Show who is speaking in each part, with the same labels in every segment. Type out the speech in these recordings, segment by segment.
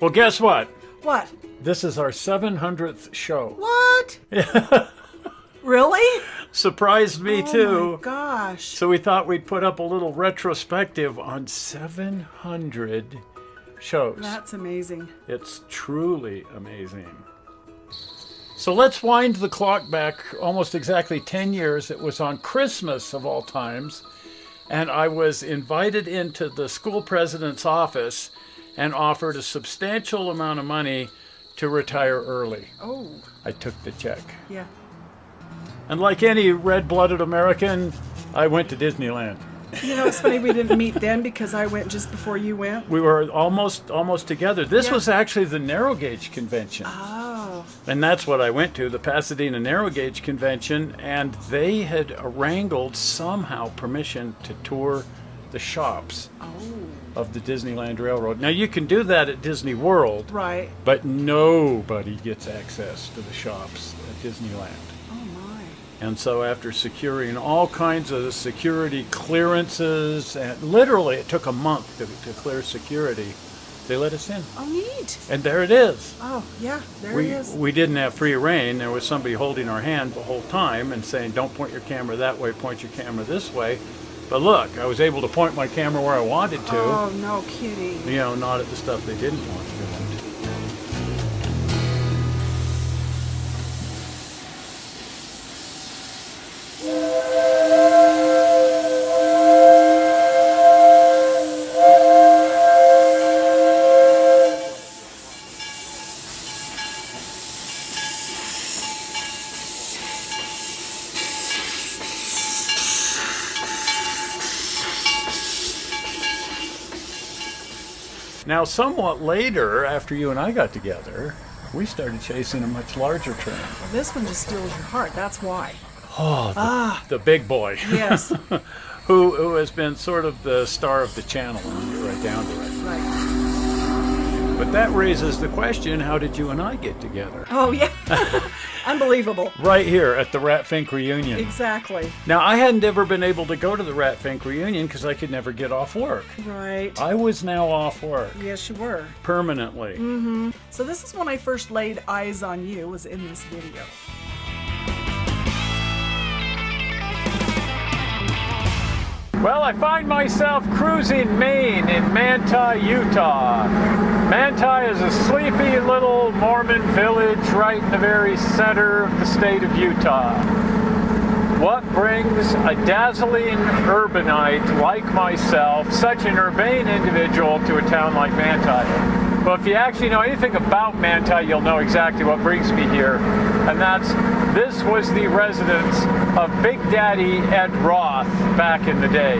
Speaker 1: Well, guess what?
Speaker 2: What?
Speaker 1: This is our 700th show.
Speaker 2: What? Really?
Speaker 1: Surprised me too.
Speaker 2: Oh my gosh.
Speaker 1: So we thought we'd put up a little retrospective on 700 shows.
Speaker 2: That's amazing.
Speaker 1: It's truly amazing. So let's wind the clock back almost exactly 10 years. It was on Christmas of all times, and I was invited into the school president's office and offered a substantial amount of money to retire early.
Speaker 2: Oh.
Speaker 1: I took the check.
Speaker 2: Yeah.
Speaker 1: And like any red-blooded American, I went to Disneyland.
Speaker 2: You know, it's funny we didn't meet then because I went just before you went.
Speaker 1: We were almost together. This
Speaker 2: Yeah.
Speaker 1: was actually the narrow gauge convention.
Speaker 2: Oh.
Speaker 1: And that's what I went to, the Pasadena Narrow Gauge Convention, and they had wrangled somehow permission to tour the shops of the Disneyland Railroad. Now you can do that at Disney World,
Speaker 2: Right.
Speaker 1: but nobody gets access to the shops at Disneyland.
Speaker 2: Oh my.
Speaker 1: And so after securing all kinds of security clearances, and literally it took a month to clear security, they let us in.
Speaker 2: Oh, neat.
Speaker 1: And there it is.
Speaker 2: Oh, yeah, there it is.
Speaker 1: We didn't have free reign. There was somebody holding our hand the whole time and saying, don't point your camera that way, point your camera this way. But look, I was able to point my camera where I wanted to.
Speaker 2: Oh, no kidding.
Speaker 1: You know, not at the stuff they didn't want filmed. Now, somewhat later, after you and I got together, we started chasing a much larger train.
Speaker 2: Well, this one just steals your heart. That's why.
Speaker 1: Oh, the big boy.
Speaker 2: Yes.
Speaker 1: who has been sort of the star of the channel, when you get right down to it.
Speaker 2: Right.
Speaker 1: But that raises the question, how did you and I get together?
Speaker 2: Oh, yeah. Unbelievable.
Speaker 1: Right here at the Rat Fink reunion.
Speaker 2: Exactly.
Speaker 1: Now, I hadn't ever been able to go to the Rat Fink reunion because I could never get off work.
Speaker 2: Right.
Speaker 1: I was now off work.
Speaker 2: Yes, you were.
Speaker 1: Permanently.
Speaker 2: Mm-hmm. So this is when I first laid eyes on you, was in this video.
Speaker 1: Well, I find myself cruising Maine in Manti, Utah. Manti is a sleepy little Mormon village right in the very center of the state of Utah. What brings a dazzling urbanite like myself, such an urbane individual, to a town like Manti? Well, if you actually know anything about Manti, you'll know exactly what brings me here. And this was the residence of Big Daddy Ed Roth back in the day.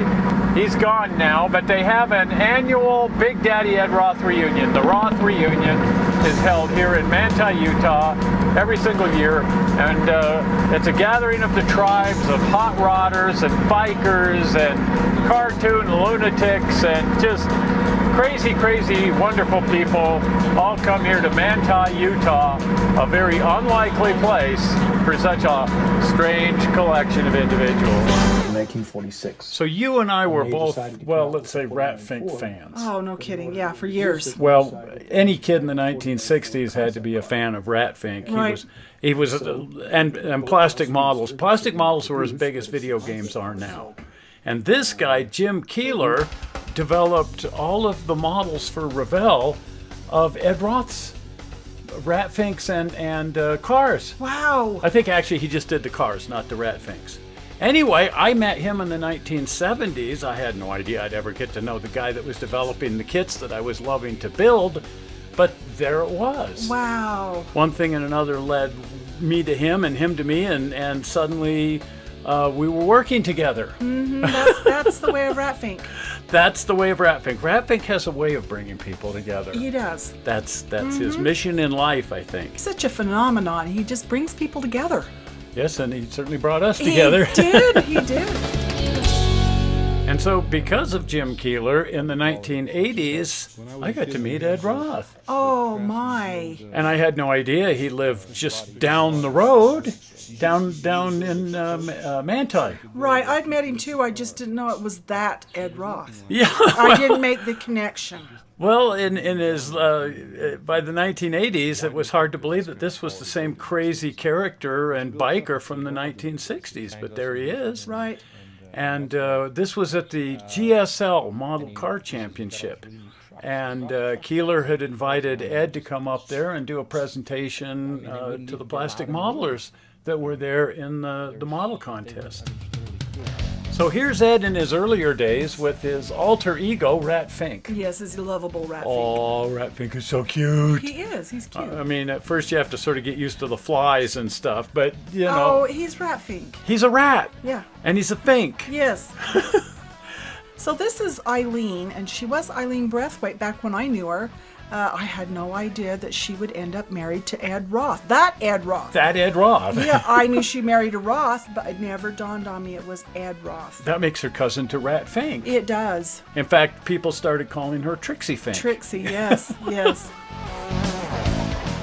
Speaker 1: He's gone now, but they have an annual Big Daddy Ed Roth reunion. The Roth reunion is held here in Manti, Utah, every single year. And it's a gathering of the tribes of hot rodders and bikers and cartoon lunatics and just crazy, wonderful people all come here to Manti, Utah, a very unlikely place for such a strange collection of individuals.
Speaker 3: 1946.
Speaker 1: So you and I were
Speaker 3: they
Speaker 1: both,
Speaker 3: decided to
Speaker 1: well,
Speaker 3: come out
Speaker 1: let's say
Speaker 3: with
Speaker 1: Rat
Speaker 3: 49
Speaker 1: Fink fans.
Speaker 2: Oh, no kidding. Yeah, for years.
Speaker 1: Well, any kid in the 1960s had to be a fan of Rat Fink.
Speaker 2: Right.
Speaker 1: He was, and plastic models. Plastic models were as big as video games are now. And this guy, Jim Keeler, developed all of the models for Revell of Ed Roth's Rat Finks and cars.
Speaker 2: Wow.
Speaker 1: I think actually he just did the cars, not the Rat Finks. Anyway, I met him in the 1970s. I had no idea I'd ever get to know the guy that was developing the kits that I was loving to build, but there it was.
Speaker 2: Wow.
Speaker 1: One thing and another led me to him and him to me, and suddenly we were working together.
Speaker 2: Mm-hmm. That's the way of Rat Fink.
Speaker 1: That's the way of Rat Fink. Rat Fink has a way of bringing people together.
Speaker 2: He does.
Speaker 1: That's his mission in life, I think.
Speaker 2: He's such a phenomenon. He just brings people together.
Speaker 1: Yes, and he certainly brought us together.
Speaker 2: He did. He did.
Speaker 1: And so because of Jim Keeler, in the 1980s, I got to meet Ed Roth.
Speaker 2: Oh, my.
Speaker 1: And I had no idea he lived just down the road down in Manti.
Speaker 2: Right, I'd met him too. I just didn't know it was that Ed Roth.
Speaker 1: Yeah.
Speaker 2: I didn't make the connection.
Speaker 1: Well, in his by the 1980s, it was hard to believe that this was the same crazy character and biker from the 1960s. But there he is.
Speaker 2: Right.
Speaker 1: And this was at the GSL Model Car Championship. And Keeler had invited Ed to come up there and do a presentation to the plastic modelers that were there in the model contest. So here's Ed in his earlier days with his alter ego, Rat Fink.
Speaker 2: Yes, his lovable Rat Fink.
Speaker 1: Oh, Rat Fink is so cute.
Speaker 2: He is. He's cute.
Speaker 1: I mean, at first you have to sort of get used to the flies and stuff, but, you know.
Speaker 2: Oh, he's Rat Fink.
Speaker 1: He's a rat.
Speaker 2: Yeah.
Speaker 1: And he's a Fink.
Speaker 2: Yes. So this is Eileen, and she was Eileen Breathwaite back when I knew her. I had no idea that she would end up married to Ed Roth. That Ed Roth.
Speaker 1: That Ed Roth.
Speaker 2: Yeah, I knew she married a Roth, but it never dawned on me it was Ed Roth.
Speaker 1: That makes her cousin to Rat Fink.
Speaker 2: It does.
Speaker 1: In fact, people started calling her Trixie Fink.
Speaker 2: Trixie, yes, yes.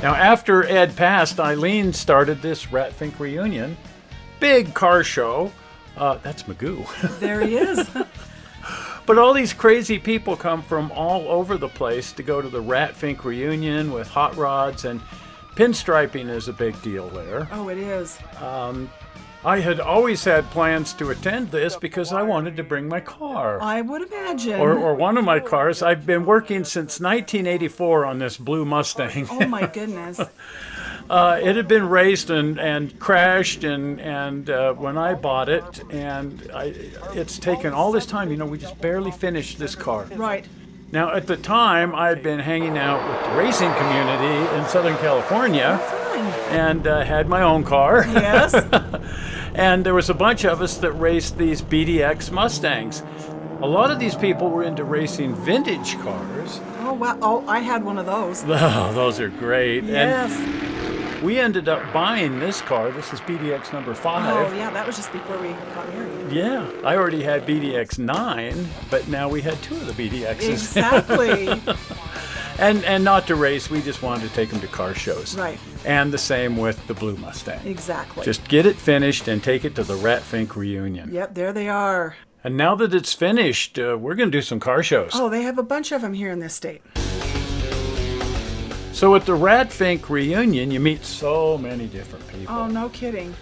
Speaker 1: Now, after Ed passed, Eileen started this Rat Fink reunion. Big car show. That's Magoo.
Speaker 2: There he is.
Speaker 1: But all these crazy people come from all over the place to go to the Rat Fink reunion with hot rods, and pinstriping is a big deal there.
Speaker 2: Oh, it is.
Speaker 1: I had always had plans to attend this because I wanted to bring my car.
Speaker 2: I would imagine.
Speaker 1: Or one of my cars. I've been working since 1984 on this blue Mustang.
Speaker 2: Oh, my goodness.
Speaker 1: It had been raced and crashed, and when I bought it, and it's taken all this time. You know, we just barely finished this car.
Speaker 2: Right.
Speaker 1: Now, at the time, I had been hanging out with the racing community in Southern California, and had my own car.
Speaker 2: Yes.
Speaker 1: And there was a bunch of us that raced these BDX Mustangs. A lot of these people were into racing vintage cars.
Speaker 2: Oh, wow. Oh, I had one of those.
Speaker 1: Oh, those are great.
Speaker 2: Yes.
Speaker 1: And we ended up buying this car. This is BDX number 5.
Speaker 2: Oh, yeah, that was just before we got married.
Speaker 1: Yeah, I already had BDX 9, but now we had 2 of the BDXs.
Speaker 2: Exactly.
Speaker 1: And not to race, we just wanted to take them to car shows.
Speaker 2: Right.
Speaker 1: And the same with the Blue Mustang.
Speaker 2: Exactly.
Speaker 1: Just get it finished and take it to the Rat Fink reunion.
Speaker 2: Yep, there they are.
Speaker 1: And now that it's finished, we're going to do some car shows.
Speaker 2: Oh, they have a bunch of them here in this state.
Speaker 1: So at the Rat Fink reunion, you meet so many different people.
Speaker 2: Oh, no kidding.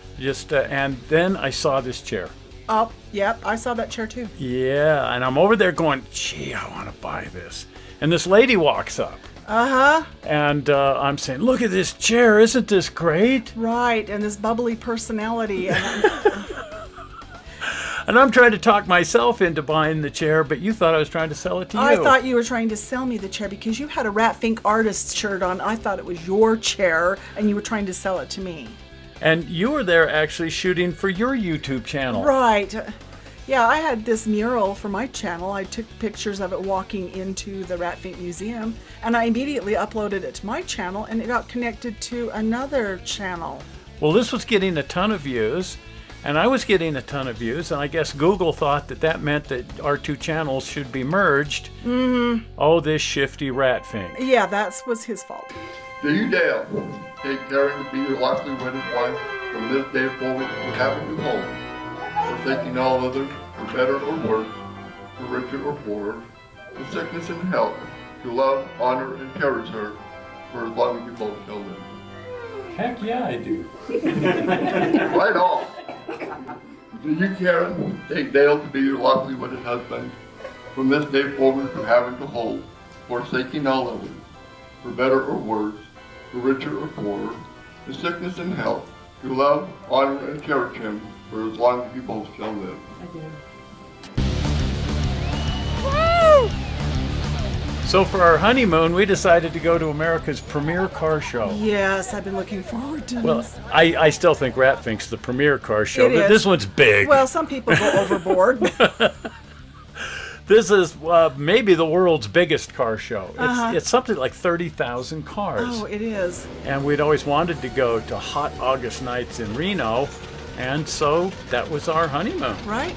Speaker 1: And then I saw this chair.
Speaker 2: Oh, yep, I saw that chair too.
Speaker 1: Yeah, and I'm over there going, gee, I want to buy this. And this lady walks up.
Speaker 2: Uh-huh.
Speaker 1: And I'm saying, look at this chair. Isn't this great?
Speaker 2: Right, and this bubbly personality.
Speaker 1: And I'm trying to talk myself into buying the chair, but you thought I was trying to sell it to you.
Speaker 2: I thought you were trying to sell me the chair because you had a Rat Fink artist shirt on. I thought it was your chair, and you were trying to sell it to me.
Speaker 1: And you were there actually shooting for your YouTube channel.
Speaker 2: Right. Yeah, I had this mural for my channel. I took pictures of it walking into the Rat Fink Museum, and I immediately uploaded it to my channel, and it got connected to another channel.
Speaker 1: Well, this was getting a ton of views, and I was getting a ton of views, and I guess Google thought that meant that our 2 channels should be merged. Mm-hmm. Oh, this shifty Rat Fink.
Speaker 2: Yeah, that was his fault.
Speaker 3: Do you dare take caring to be your lawfully wedded wife from this day forward from having to home, forsaking all others, for better or worse, for richer or poorer, for sickness and health, to love, honor, and cherish her for as long as you both shall live?
Speaker 1: Heck yeah, I do.
Speaker 3: Right on. Do you, Karen, take Dale to be your lawfully wedded husband from this day forward from having to hold, forsaking all others, for better or worse, for richer or poorer, for sickness and health, to love, honor, and cherish him for as long as you both shall live?
Speaker 2: I do.
Speaker 1: So for our honeymoon, we decided to go to America's premier car show.
Speaker 2: Yes, I've been looking forward to
Speaker 1: Well,
Speaker 2: this.
Speaker 1: I still think Rat Fink's the premier car show,
Speaker 2: It
Speaker 1: but
Speaker 2: is.
Speaker 1: this one's big.
Speaker 2: Well, some people go overboard.
Speaker 1: This is maybe the world's biggest car show. It's something like 30,000 cars.
Speaker 2: Oh, it is.
Speaker 1: And we'd always wanted to go to hot August nights in Reno, and so that was our honeymoon.
Speaker 2: Right?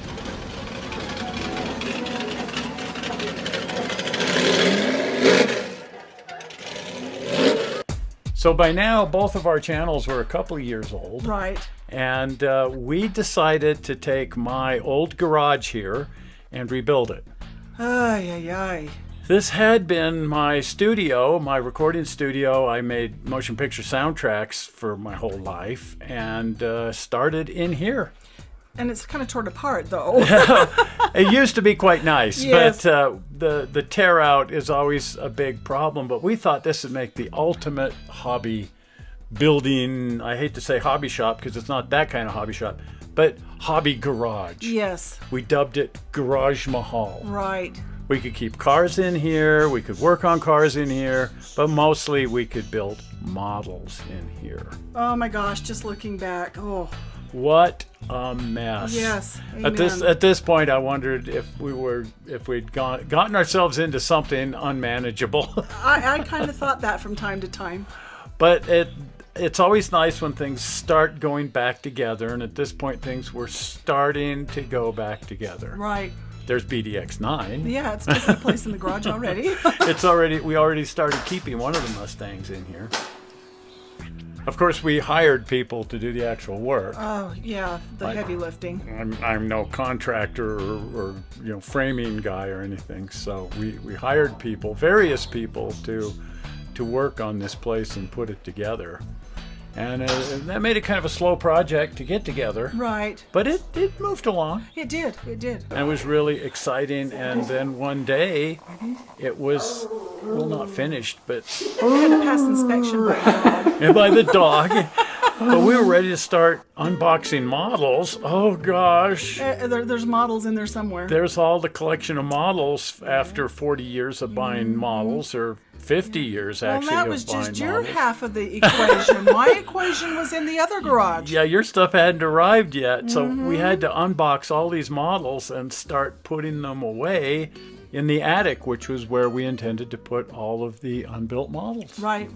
Speaker 1: So by now, both of our channels were a couple of years old.
Speaker 2: Right.
Speaker 1: And we decided to take my old garage here and rebuild it.
Speaker 2: Ay, ay, ay.
Speaker 1: This had been my studio, my recording studio. I made motion picture soundtracks for my whole life and started in here.
Speaker 2: And it's kind of torn apart, though.
Speaker 1: It used to be quite nice,
Speaker 2: Yes.
Speaker 1: but the tear out is always a big problem. But we thought this would make the ultimate hobby building. I hate to say hobby shop because it's not that kind of hobby shop, but hobby garage.
Speaker 2: Yes.
Speaker 1: We dubbed it Garagemahal.
Speaker 2: Right.
Speaker 1: We could keep cars in here, we could work on cars in here, but mostly we could build models in here.
Speaker 2: Oh my gosh, just looking back. Oh.
Speaker 1: What a mess.
Speaker 2: Yes.
Speaker 1: At
Speaker 2: Amen.
Speaker 1: this point I wondered if we'd gotten ourselves into something unmanageable.
Speaker 2: I kind of thought that from time to time.
Speaker 1: But it's always nice when things start going back together, and at this point things were starting to go back together.
Speaker 2: Right.
Speaker 1: There's BDX9.
Speaker 2: Yeah, it's taking place in the garage already.
Speaker 1: We already started keeping one of the Mustangs in here. Of course, we hired people to do the actual work.
Speaker 2: Oh, yeah, the heavy lifting.
Speaker 1: I'm no contractor or framing guy or anything, so we hired people, various people, to work on this place and put it together. And that made it kind of a slow project to get together.
Speaker 2: Right.
Speaker 1: But it moved along.
Speaker 2: It did. It did.
Speaker 1: And it was really exciting. And then one day, it was, well, not finished, but
Speaker 2: It had to pass inspection by the dog.
Speaker 1: and by the dog. But we were ready to start unboxing models. Oh, gosh.
Speaker 2: There's models in there somewhere.
Speaker 1: There's all the collection of models after 40 years of buying models, or 50 years actually.
Speaker 2: Well, that was
Speaker 1: of buying
Speaker 2: just your
Speaker 1: models.
Speaker 2: half of the equation. My equation was in the other garage.
Speaker 1: Yeah, your stuff hadn't arrived yet, so we had to unbox all these models and start putting them away in the attic, which was where we intended to put all of the unbuilt models.
Speaker 2: Right.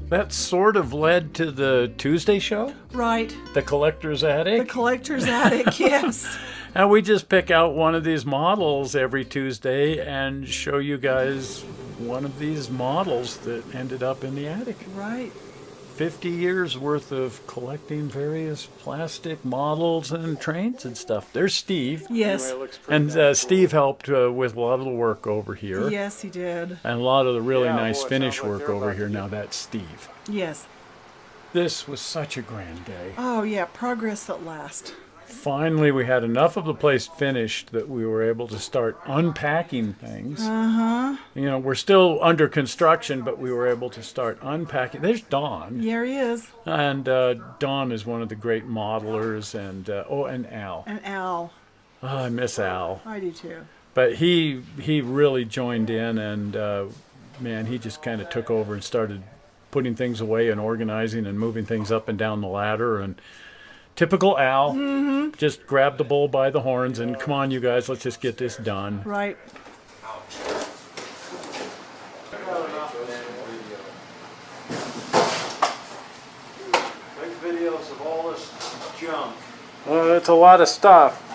Speaker 1: That sort of led to the Tuesday show,
Speaker 2: Right.
Speaker 1: the Collector's
Speaker 2: The
Speaker 1: Attic.
Speaker 2: collector's attic, yes.
Speaker 1: And we just pick out one of these models every Tuesday and show you guys one of these models that ended up in the attic.
Speaker 2: Right.
Speaker 1: 50 years worth of collecting various plastic models and trains and stuff. There's Steve.
Speaker 2: Yes.
Speaker 1: And Steve helped with a lot of the work over here.
Speaker 2: Yes, he did.
Speaker 1: And a lot of the really
Speaker 4: Yeah,
Speaker 1: nice
Speaker 4: boy, it
Speaker 1: finish
Speaker 4: sounds like
Speaker 1: work
Speaker 4: they're
Speaker 1: over
Speaker 4: about
Speaker 1: here.
Speaker 4: to
Speaker 1: Now that's Steve.
Speaker 2: Yes.
Speaker 1: This was such a grand day.
Speaker 2: Oh, yeah, progress at last.
Speaker 1: Finally, we had enough of the place finished that we were able to start unpacking things.
Speaker 2: Uh-huh.
Speaker 1: We're still under construction, but we were able to start unpacking. There's Don.
Speaker 2: Here he is.
Speaker 1: And Don is one of the great modelers. And Al.
Speaker 2: And Al.
Speaker 1: Oh, I miss Al.
Speaker 2: I do too.
Speaker 1: But he really joined in, and man, he just kind of took over and started putting things away and organizing and moving things up and down the ladder. And typical Al, just grabbed the bull by the horns and come on, you guys, let's just get this done.
Speaker 2: Right.
Speaker 4: Make videos of all this junk.
Speaker 1: Well, it's a lot of stuff.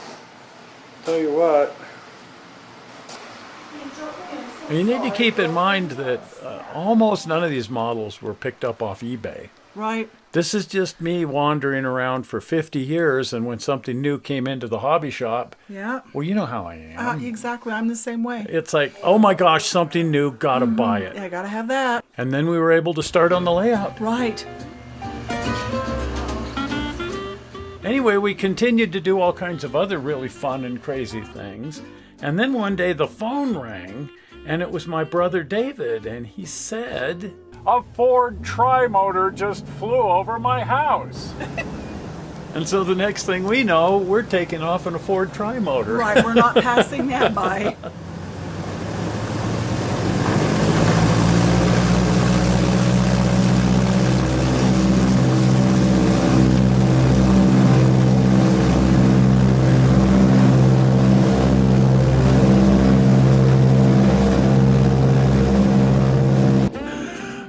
Speaker 1: Tell you what. You need to keep in mind that almost none of these models were picked up off eBay.
Speaker 2: Right.
Speaker 1: This is just me wandering around for 50 years, and when something new came into the hobby shop,
Speaker 2: Yeah.
Speaker 1: well, you know how I am.
Speaker 2: Exactly. I'm the same way.
Speaker 1: It's like, oh my gosh, something new, gotta buy it.
Speaker 2: Yeah, I gotta have that.
Speaker 1: And then we were able to start on the layout.
Speaker 2: Right.
Speaker 1: Anyway, we continued to do all kinds of other really fun and crazy things. And then one day the phone rang, and it was my brother David, and he said, "A Ford tri-motor just flew over my house." And so the next thing we know, we're taking off in a Ford tri-motor.
Speaker 2: Right. We're not passing that by.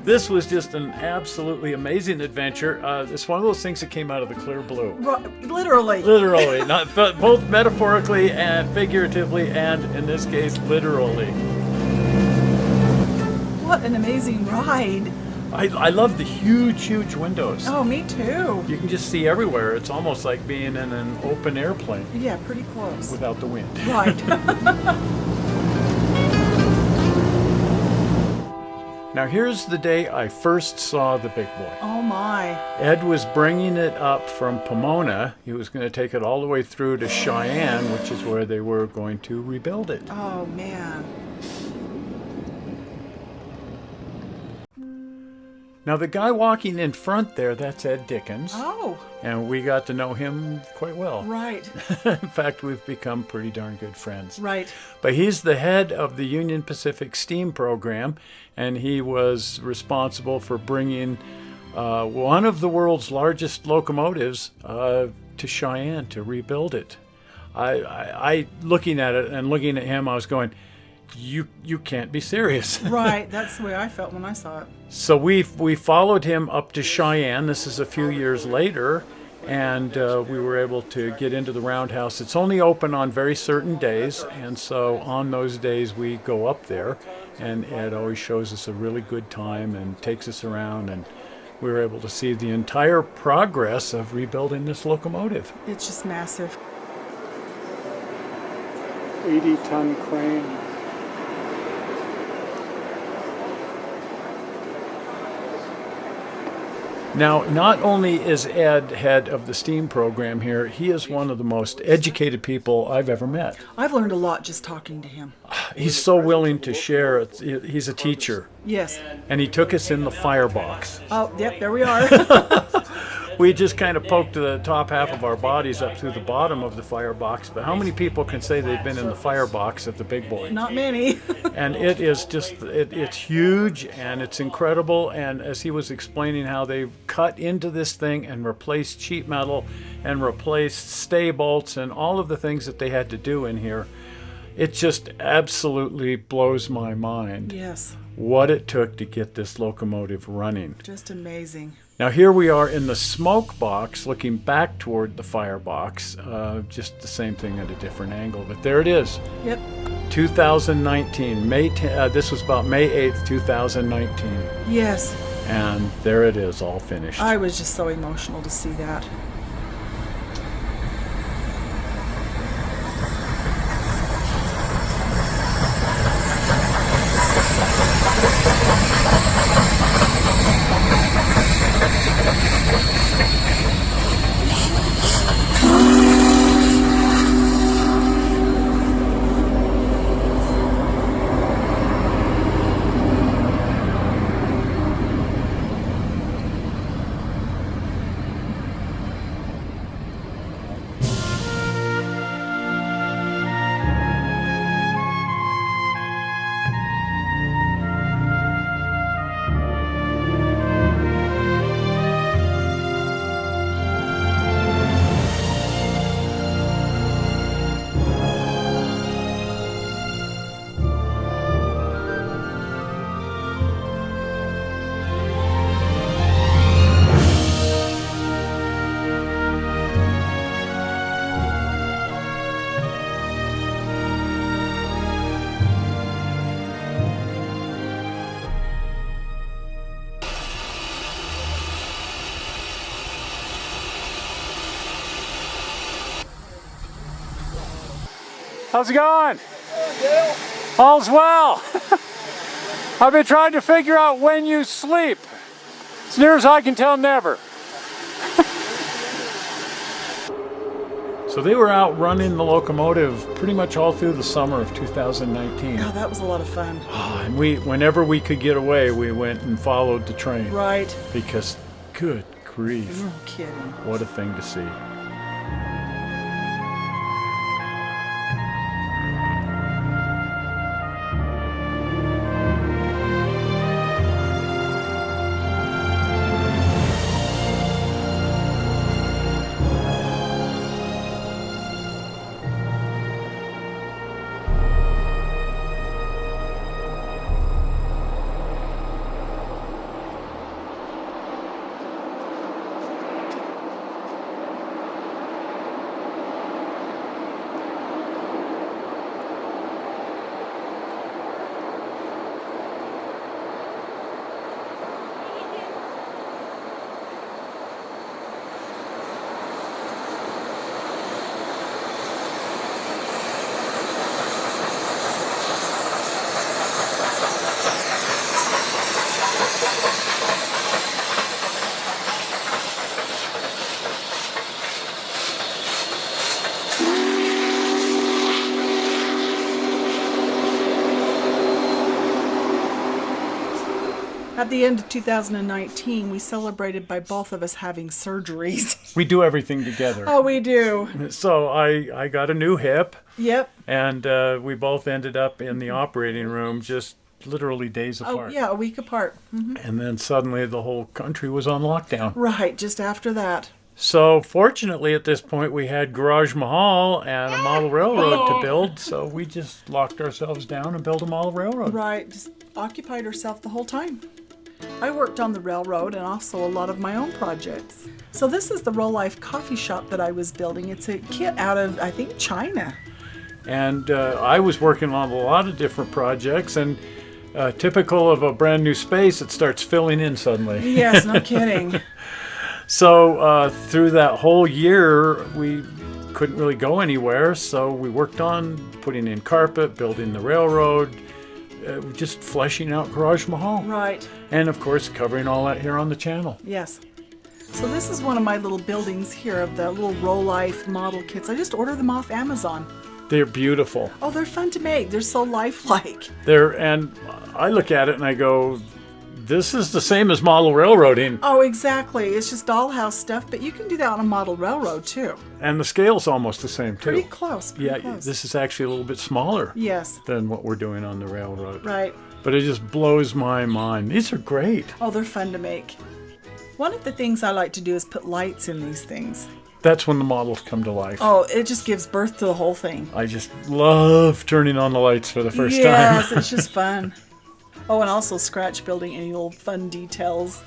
Speaker 1: This was just an absolutely amazing adventure. It's one of those things that came out of the clear blue.
Speaker 2: Literally.
Speaker 1: Literally, not but both metaphorically and figuratively, and in this case, literally.
Speaker 2: What an amazing ride.
Speaker 1: I love the huge windows.
Speaker 2: Oh, me too.
Speaker 1: You can just see everywhere. It's almost like being in an open airplane
Speaker 2: Yeah, pretty close.
Speaker 1: without the wind.
Speaker 2: Right.
Speaker 1: Now here's the day I first saw the big boy.
Speaker 2: Oh my.
Speaker 1: Ed was bringing it up from Pomona. He was going to take it all the way through to Cheyenne, which is where they were going to rebuild it.
Speaker 2: Oh man.
Speaker 1: Now the guy walking in front there, that's Ed Dickens.
Speaker 2: Oh,
Speaker 1: And we got to know him quite well.
Speaker 2: right.
Speaker 1: In fact, we've become pretty darn good friends.
Speaker 2: Right.
Speaker 1: But he's the head of the Union Pacific Steam Program, and he was responsible for bringing one of the world's largest locomotives to Cheyenne to rebuild it. I looking at it and looking at him, I was going, you can't be serious.
Speaker 2: Right. That's the way I felt when I saw it.
Speaker 1: So we followed him up to Cheyenne. This is a few years later, and we were able to get into the roundhouse. It's only open on very certain days, and so on those days we go up there, and Ed always shows us a really good time and takes us around, and we were able to see the entire progress of rebuilding this locomotive.
Speaker 2: It's just massive.
Speaker 1: 80-ton crane. Now, not only is Ed head of the STEAM program here, he is one of the most educated people I've ever met.
Speaker 2: I've learned a lot just talking to him.
Speaker 1: He's so willing to share. He's a teacher,
Speaker 2: Yes.
Speaker 1: and he took us in the firebox.
Speaker 2: Oh, yep, there we are.
Speaker 1: We just kind of poked the top half of our bodies up through the bottom of the firebox, but how many people can say they've been in the firebox of the big boy?
Speaker 2: Not many.
Speaker 1: And it is just, it's huge and it's incredible. And as he was explaining how they cut into this thing and replaced sheet metal and replaced stay bolts and all of the things that they had to do in here, it just absolutely blows my mind
Speaker 2: Yes.
Speaker 1: what it took to get this locomotive running.
Speaker 2: Just amazing.
Speaker 1: Now here we are in the smoke box looking back toward the firebox, just the same thing at a different angle, but there it is.
Speaker 2: Yep.
Speaker 1: 2019, this was about May 8th, 2019,
Speaker 2: Yes.
Speaker 1: and there it is, all finished.
Speaker 2: I was just so emotional to see that.
Speaker 1: How's it going? All's well. I've been trying to figure out when you sleep. As near as I can tell, never. So they were out running the locomotive pretty much all through the summer of 2019.
Speaker 2: Oh, that was a lot of fun.
Speaker 1: And whenever we could get away, we went and followed the train.
Speaker 2: Right.
Speaker 1: Because, good grief,
Speaker 2: No kidding.
Speaker 1: what a thing to see.
Speaker 2: At the end of 2019, we celebrated by both of us having surgeries.
Speaker 1: We do everything together.
Speaker 2: Oh, we do.
Speaker 1: So I got a new hip,
Speaker 2: Yep.
Speaker 1: and we both ended up in the operating room just literally days
Speaker 2: Oh,
Speaker 1: apart.
Speaker 2: yeah, a week apart.
Speaker 1: And then suddenly the whole country was on lockdown.
Speaker 2: Right, just after that.
Speaker 1: So fortunately at this point we had Garagemahal and a model railroad to build, so we just locked ourselves down and built a model railroad.
Speaker 2: Right, just occupied herself the whole time. I worked on the railroad and also a lot of my own projects. So this is the Roll Life coffee shop that I was building. It's a kit out of, I think, China.
Speaker 1: And I was working on a lot of different projects, and typical of a brand new space, it starts filling in suddenly.
Speaker 2: Yes, no kidding.
Speaker 1: So through that whole year, we couldn't really go anywhere, so we worked on putting in carpet, building the railroad, just fleshing out Garagemahal.
Speaker 2: Right,
Speaker 1: And of course, covering all that here on the channel.
Speaker 2: yes. So this is one of my little buildings here of the little Roll Life model kits. I just ordered them off Amazon.
Speaker 1: They're beautiful.
Speaker 2: Oh, they're fun to make. They're so lifelike.
Speaker 1: And I look at it and I go, this is the same as model railroading.
Speaker 2: Oh, exactly. It's just dollhouse stuff, but you can do that on a model railroad too.
Speaker 1: And the scale's almost the same too.
Speaker 2: Pretty close. Pretty close.
Speaker 1: This is actually a little bit smaller
Speaker 2: Yes,
Speaker 1: than what we're doing on the railroad.
Speaker 2: right.
Speaker 1: But it just blows my mind. These are great.
Speaker 2: Oh, they're fun to make. One of the things I like to do is put lights in these things.
Speaker 1: That's when the models come to life.
Speaker 2: Oh, it just gives birth to the whole thing.
Speaker 1: I just love turning on the lights for the first
Speaker 2: Yes,
Speaker 1: time.
Speaker 2: it's just fun. Oh, and also scratch building any little fun details.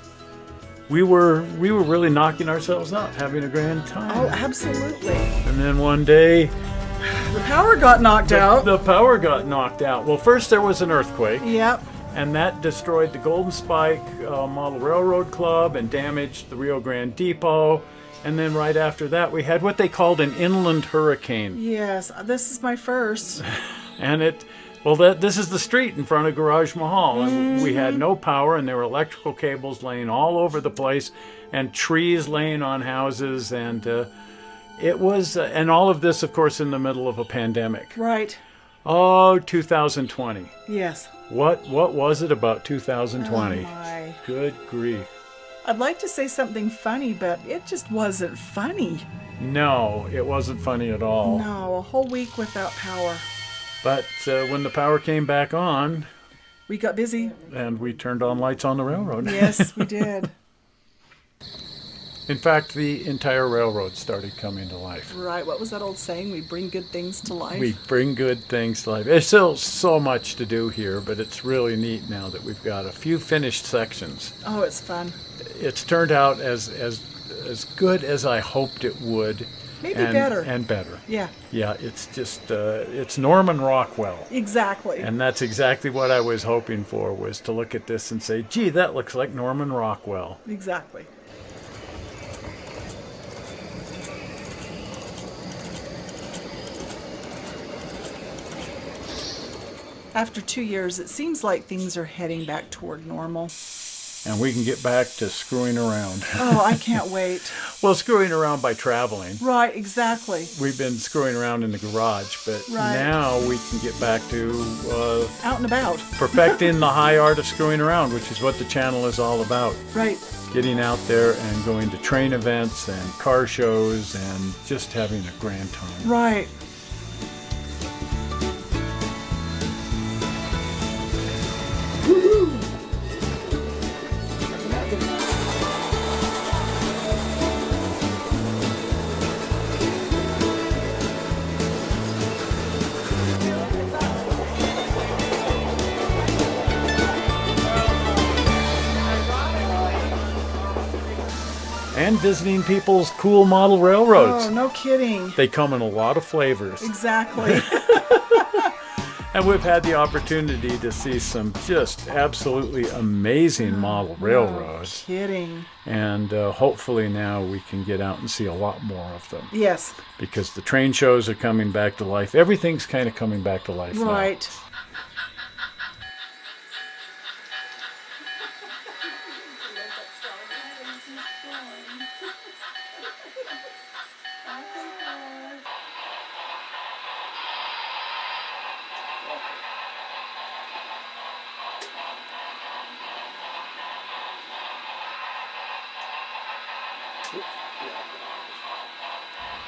Speaker 1: We were really knocking ourselves out, having a grand time.
Speaker 2: Oh, absolutely.
Speaker 1: And then one day,
Speaker 2: The power got knocked out.
Speaker 1: the power got knocked out. Well, first there was an earthquake,
Speaker 2: Yep.
Speaker 1: and that destroyed the Golden Spike Model Railroad Club and damaged the Rio Grande Depot. And then right after that, we had what they called an inland hurricane.
Speaker 2: Yes, this is my first.
Speaker 1: And this is the street in front of Garagemahal. And we had no power, and there were electrical cables laying all over the place, and trees laying on houses, and it was, and all of this, of course, in the middle of a pandemic.
Speaker 2: Right.
Speaker 1: Oh, 2020.
Speaker 2: Yes.
Speaker 1: What was it about 2020?
Speaker 2: Oh my.
Speaker 1: Good grief.
Speaker 2: I'd like to say something funny, but it just wasn't funny.
Speaker 1: No, it wasn't funny at all.
Speaker 2: No, a whole week without power.
Speaker 1: But when the power came back on,
Speaker 2: We got busy.
Speaker 1: and we turned on lights on the railroad.
Speaker 2: Yes, we did.
Speaker 1: In fact, the entire railroad started coming to life.
Speaker 2: Right, what was that old saying? We bring good things to life.
Speaker 1: We bring good things to life. There's still so much to do here, but it's really neat now that we've got a few finished sections.
Speaker 2: Oh, it's fun.
Speaker 1: It's turned out as good as I hoped it would.
Speaker 2: Maybe
Speaker 1: and,
Speaker 2: better.
Speaker 1: And better.
Speaker 2: Yeah,
Speaker 1: Yeah, it's just, it's Norman Rockwell.
Speaker 2: exactly.
Speaker 1: And that's exactly what I was hoping for, was to look at this and say, gee, that looks like Norman Rockwell.
Speaker 2: Exactly. After 2 years, it seems like things are heading back toward normal.
Speaker 1: And we can get back to screwing around.
Speaker 2: Oh, I can't wait.
Speaker 1: Well, screwing around by traveling.
Speaker 2: Right, exactly.
Speaker 1: We've been screwing around in the garage, but
Speaker 2: Right.
Speaker 1: now we can get back to
Speaker 2: Out and about.
Speaker 1: perfecting the high art of screwing around, which is what the channel is all about.
Speaker 2: Right.
Speaker 1: Getting out there and going to train events and car shows and just having a grand time.
Speaker 2: Right.
Speaker 1: And visiting people's cool model railroads.
Speaker 2: Oh, no kidding.
Speaker 1: They come in a lot of flavors.
Speaker 2: Exactly.
Speaker 1: And we've had the opportunity to see some just absolutely amazing model railroads.
Speaker 2: Kidding.
Speaker 1: And hopefully now we can get out and see a lot more of them.
Speaker 2: Yes.
Speaker 1: Because the train shows are coming back to life. Everything's kind of coming back to life now.
Speaker 2: Right.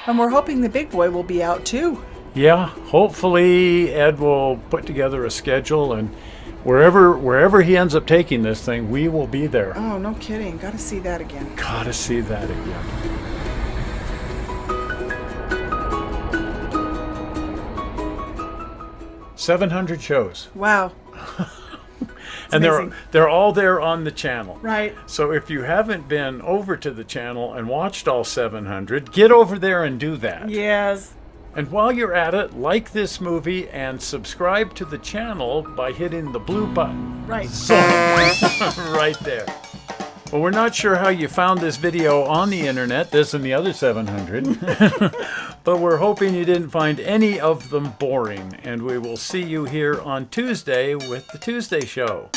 Speaker 2: And we're hoping the big boy will be out too.
Speaker 1: Yeah, hopefully Ed will put together a schedule, and wherever he ends up taking this thing, we will be there.
Speaker 2: Oh, no kidding. Got to see that again.
Speaker 1: Gotta see that again. $700 shows.
Speaker 2: Wow.
Speaker 1: And
Speaker 2: amazing.
Speaker 1: they're all there on the channel.
Speaker 2: Right.
Speaker 1: So if you haven't been over to the channel and watched all 700, get over there and do that.
Speaker 2: Yes.
Speaker 1: And while you're at it, like this movie and subscribe to the channel by hitting the blue button.
Speaker 2: Right.
Speaker 1: So, right there. Well, we're not sure how you found this video on the internet, this and the other 700, but we're hoping you didn't find any of them boring, and we will see you here on Tuesday with the Tuesday Show.